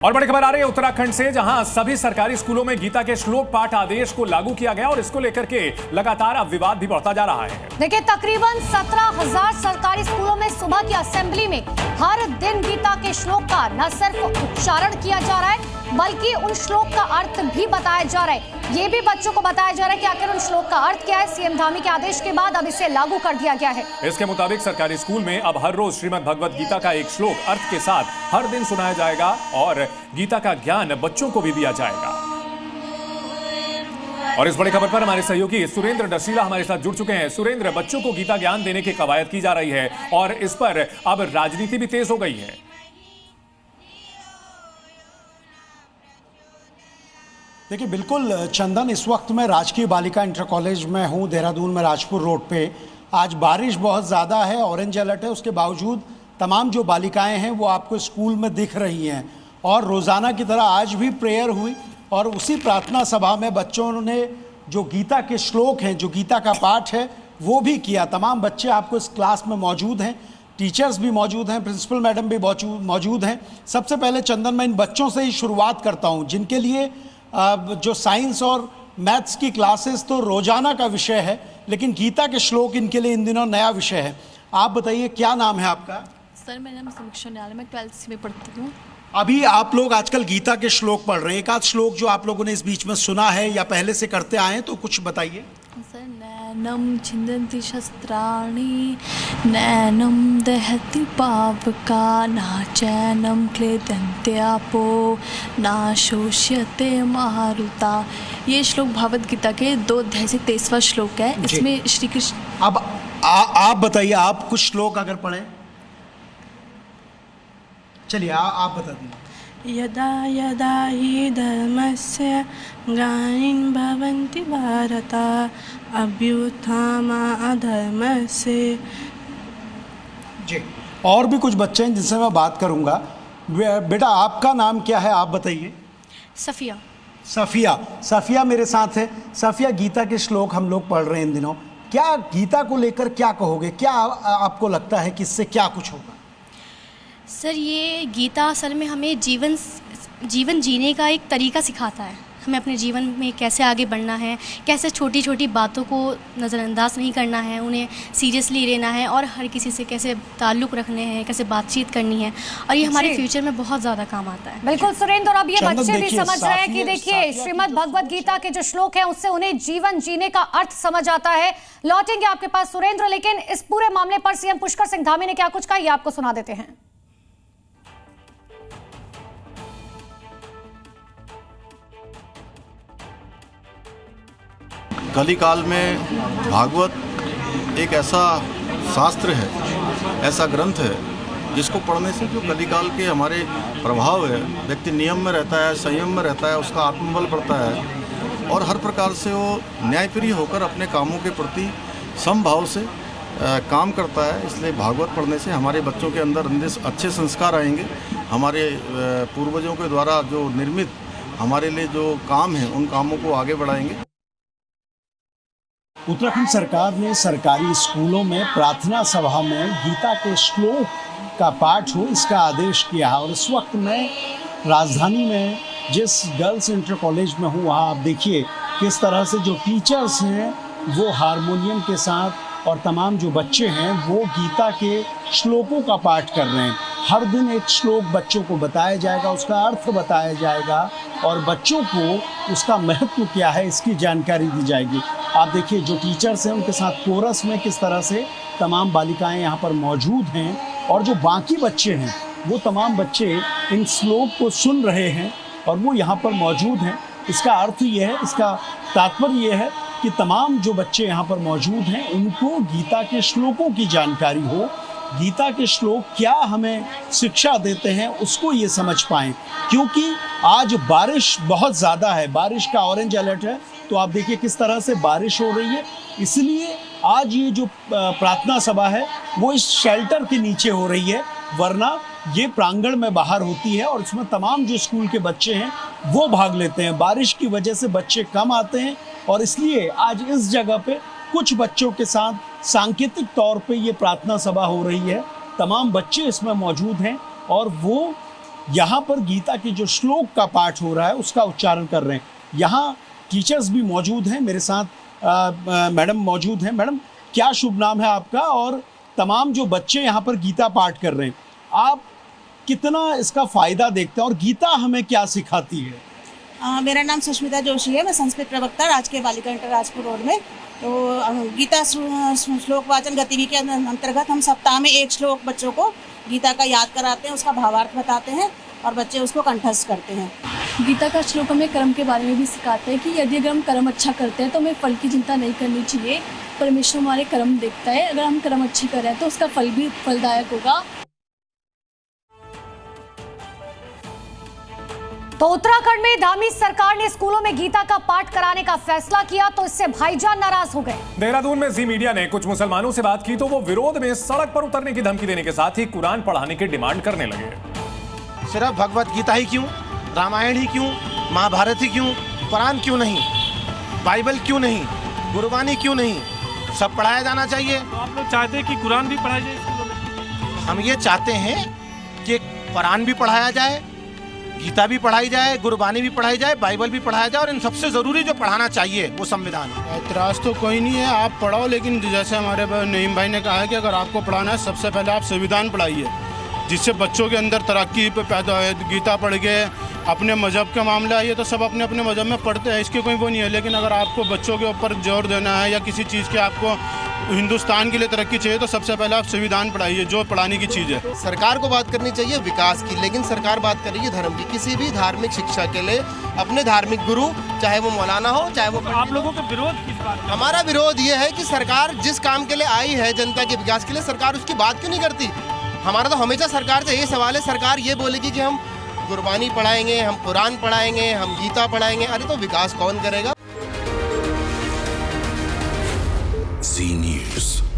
और बड़ी खबर आ रही है उत्तराखंड से, जहां सभी सरकारी स्कूलों में गीता के श्लोक पाठ आदेश को लागू किया गया और इसको लेकर के लगातार अब विवाद भी बढ़ता जा रहा है। देखिए, तकरीबन 17,000 सरकारी स्कूलों में सुबह की असेंबली में हर दिन गीता के श्लोक का न सिर्फ उच्चारण किया जा रहा है बल्कि उन श्लोक का अर्थ भी बताया जा रहा है। ये भी बच्चों को बताया जा रहा है कि आखिर उन श्लोक का अर्थ क्या है। सीएम धामी के आदेश के बाद अब इसे लागू कर दिया गया है। इसके मुताबिक सरकारी स्कूल में अब हर रोज श्रीमद् भगवत गीता का एक श्लोक अर्थ के साथ हर दिन सुनाया जाएगा और गीता का ज्ञान बच्चों को भी दिया जाएगा। और इस बड़ी खबर पर हमारे सहयोगी सुरेंद्र डसीला हमारे साथ जुड़ चुके हैं। सुरेंद्र, बच्चों को गीता ज्ञान देने की कवायद की जा रही है और इस पर अब राजनीति भी तेज हो गई है। देखिए, बिल्कुल चंदन, इस वक्त मैं राजकीय बालिका इंटर कॉलेज में हूँ, देहरादून में राजपुर रोड पे। आज बारिश बहुत ज़्यादा है, ऑरेंज अलर्ट है, उसके बावजूद तमाम जो बालिकाएं हैं वो आपको स्कूल में दिख रही हैं। और रोज़ाना की तरह आज भी प्रेयर हुई और उसी प्रार्थना सभा में बच्चों ने जो गीता के श्लोक हैं, जो गीता का पाठ है, वो भी किया। तमाम बच्चे आपको इस क्लास में मौजूद हैं, टीचर्स भी मौजूद हैं, प्रिंसिपल मैडम भी मौजूद हैं। सबसे पहले चंदन, मैं इन बच्चों से ही शुरुआत करता हूँ जिनके लिए जो साइंस और मैथ्स की क्लासेस तो रोजाना का विषय है, लेकिन गीता के श्लोक इनके लिए इन दिनों नया विषय है। आप बताइए, क्या नाम है आपका? सर, मेरा नाम समीक्षा न्याल, मैं 12th में पढ़ती हूँ। अभी आप लोग आजकल गीता के श्लोक पढ़ रहे हैं, एक आध श्लोक जो आप लोगों ने इस बीच में सुना है या पहले से करते आए हैं, तो कुछ बताइए। सर, नैनम छिन्दन्ति शस्त्राणि नैनम दहति पावका ना चैनम क्लेदन्ते आपो ना शोष्यते मारुता। ये श्लोक भागवत गीता के 2 अध्याय से 23वां श्लोक है। इसमें श्री कृष्ण। अब आप बताइए, आप कुछ श्लोक अगर पढ़ें। चलिए, आप बता दीजिए। यदा यदा हि धर्मस्य ग्लानिर् भवति भारत अभ्युत्थानम् अधर्मस्य। जी, और भी कुछ बच्चे हैं जिनसे मैं बात करूंगा। बेटा, आपका नाम क्या है, आप बताइए। सफिया। सफिया मेरे साथ है। सफिया, गीता के श्लोक हम लोग पढ़ रहे हैं इन दिनों। क्या गीता को लेकर क्या कहोगे? क्या आपको लगता है कि इससे क्या कुछ होगा? सर, ये गीता असल में हमें जीवन जीने का एक तरीका सिखाता है। हमें अपने जीवन में कैसे आगे बढ़ना है, कैसे छोटी छोटी बातों को नज़रअंदाज नहीं करना है, उन्हें सीरियसली लेना है और हर किसी से कैसे ताल्लुक़ रखने हैं, कैसे बातचीत करनी है। और ये हमारे फ्यूचर में बहुत ज़्यादा काम आता है। बिल्कुल सुरेंद्र, और अब ये बच्चे भी समझ रहे हैं कि देखिए, श्रीमद् भगवत गीता के जो श्लोक हैं उससे उन्हें जीवन जीने का अर्थ समझ आता है। लौटेंगे आपके पास सुरेंद्र, लेकिन इस पूरे मामले पर सीएम पुष्कर सिंह धामी ने क्या कुछ कहा, ये आपको सुना देते हैं। कलिकाल में भागवत एक ऐसा शास्त्र है, ऐसा ग्रंथ है जिसको पढ़ने से जो कलिकाल के हमारे प्रभाव है, व्यक्ति नियम में रहता है, संयम में रहता है, उसका आत्मबल बढ़ता है और हर प्रकार से वो न्यायप्रिय होकर अपने कामों के प्रति समभाव से काम करता है। इसलिए भागवत पढ़ने से हमारे बच्चों के अंदर अच्छे संस्कार आएंगे। हमारे पूर्वजों के द्वारा जो निर्मित हमारे लिए जो काम है, उन कामों को आगे बढ़ाएंगे। उत्तराखंड सरकार ने सरकारी स्कूलों में प्रार्थना सभा में गीता के श्लोक का पाठ हो, इसका आदेश किया है। और इस वक्त मैं राजधानी में जिस गर्ल्स इंटर कॉलेज में हूँ, वहाँ आप देखिए किस तरह से जो टीचर्स हैं वो हारमोनियम के साथ और तमाम जो बच्चे हैं वो गीता के श्लोकों का पाठ कर रहे हैं। हर दिन एक श्लोक बच्चों को बताया जाएगा, उसका अर्थ बताया जाएगा और बच्चों को उसका महत्व क्या है इसकी जानकारी दी जाएगी। आप देखिए, जो टीचर्स हैं उनके साथ कोरस में किस तरह से तमाम बालिकाएं यहाँ पर मौजूद हैं और जो बाकी बच्चे हैं वो तमाम बच्चे इन श्लोक को सुन रहे हैं और वो यहाँ पर मौजूद हैं। इसका अर्थ ये है, इसका तात्पर्य ये है कि तमाम जो बच्चे यहाँ पर मौजूद हैं उनको गीता के श्लोकों की जानकारी हो, गीता के श्लोक क्या हमें शिक्षा देते हैं उसको ये समझ पाएं। क्योंकि आज बारिश बहुत ज़्यादा है, बारिश का ऑरेंज अलर्ट है, तो आप देखिए किस तरह से बारिश हो रही है। इसलिए आज ये जो प्रार्थना सभा है वो इस शेल्टर के नीचे हो रही है, वरना ये प्रांगण में बाहर होती है और इसमें तमाम जो स्कूल के बच्चे हैं वो भाग लेते हैं। बारिश की वजह से बच्चे कम आते हैं और इसलिए आज इस जगह पे कुछ बच्चों के साथ सांकेतिक तौर पे ये प्रार्थना सभा हो रही है। तमाम बच्चे इसमें मौजूद हैं और वो यहाँ पर गीता के जो श्लोक का पाठ हो रहा है उसका उच्चारण कर रहे हैं। यहाँ टीचर्स भी मौजूद हैं, मेरे साथ मैडम मौजूद हैं। मैडम, क्या शुभ नाम है आपका, और तमाम जो बच्चे यहाँ पर गीता पाठ कर रहे हैं, आप कितना इसका फ़ायदा देखते हैं और गीता हमें क्या सिखाती है? मेरा नाम सुष्मिता जोशी है, मैं संस्कृत प्रवक्ता राजकीय बालिका इंटर राजपुर रोड में। तो गीता श्लोक वाचन गतिविधि के अंतर्गत हम सप्ताह में एक श्लोक बच्चों को गीता का याद कराते हैं, उसका भावार्थ बताते हैं और बच्चे उसको कंठस्थ करते हैं। गीता का श्लोक हमें कर्म के बारे में भी सिखाते हैं कि यदि अगर हम कर्म अच्छा करते हैं तो हमें फल की चिंता नहीं करनी चाहिए। परमेश्वर हमारे कर्म देखता है, अगर हम कर्म अच्छे कर रहे हैं तो उसका फल भी फलदायक होगा। तो उत्तराखंड में धामी सरकार ने स्कूलों में गीता का पाठ कराने का फैसला किया तो इससे भाईजान नाराज हो गए। देहरादून में जी मीडिया ने कुछ मुसलमानों से बात की तो वो विरोध में सड़क पर उतरने की धमकी देने के साथ ही कुरान पढ़ाने की डिमांड करने लगे। सिर्फ भगवत गीता ही क्यों, रामायण ही क्यों, महाभारत ही क्यों, कुरान क्यों नहीं, बाइबल क्यों नहीं, गुरबानी क्यों नहीं, सब पढ़ाया जाना चाहिए। तो आप लोग चाहते हैं कि कुरान भी पढ़ाया जाए स्कूलों में? हम ये चाहते हैं कि कुरान भी पढ़ाया जाए, गीता भी पढ़ाई जाए, गुरबानी भी पढ़ाई जाए, बाइबल भी पढ़ाया जाए, और इन सबसे ज़रूरी जो पढ़ाना चाहिए वो संविधान है। ऐतराज़ तो कोई नहीं है, आप पढ़ाओ, लेकिन जैसे हमारे नईम भाई ने कहा है कि अगर आपको पढ़ाना है सबसे पहले आप संविधान पढ़ाइए, जिससे बच्चों के अंदर तरक्की पैदा है। गीता पढ़ के अपने मज़हब का मामला है, ये तो सब अपने अपने मज़हब में पढ़ते हैं, इसके कोई वो नहीं है। लेकिन अगर आपको बच्चों के ऊपर जोर देना है या किसी चीज़ के आपको हिंदुस्तान के लिए तरक्की चाहिए तो सबसे पहले आप संविधान पढ़ाइए, जो पढ़ाने की चीज़ है। सरकार को बात करनी चाहिए विकास की, लेकिन सरकार बात कर रही है धर्म की। किसी भी धार्मिक शिक्षा के लिए अपने धार्मिक गुरु, चाहे वो मौलाना हो चाहे वो। आप लोगों का विरोध किस बात? हमारा विरोध ये है कि सरकार जिस काम के लिए आई है जनता के विकास के लिए, सरकार उसकी बात क्यों नहीं करती। हमारा तो हमेशा सरकार से यही सवाल है, सरकार ये बोलेगी कि हम गुरबानी पढ़ाएंगे, हम कुरान पढ़ाएंगे, हम गीता पढ़ाएंगे, अरे तो विकास कौन करेगा। जी न्यूज़।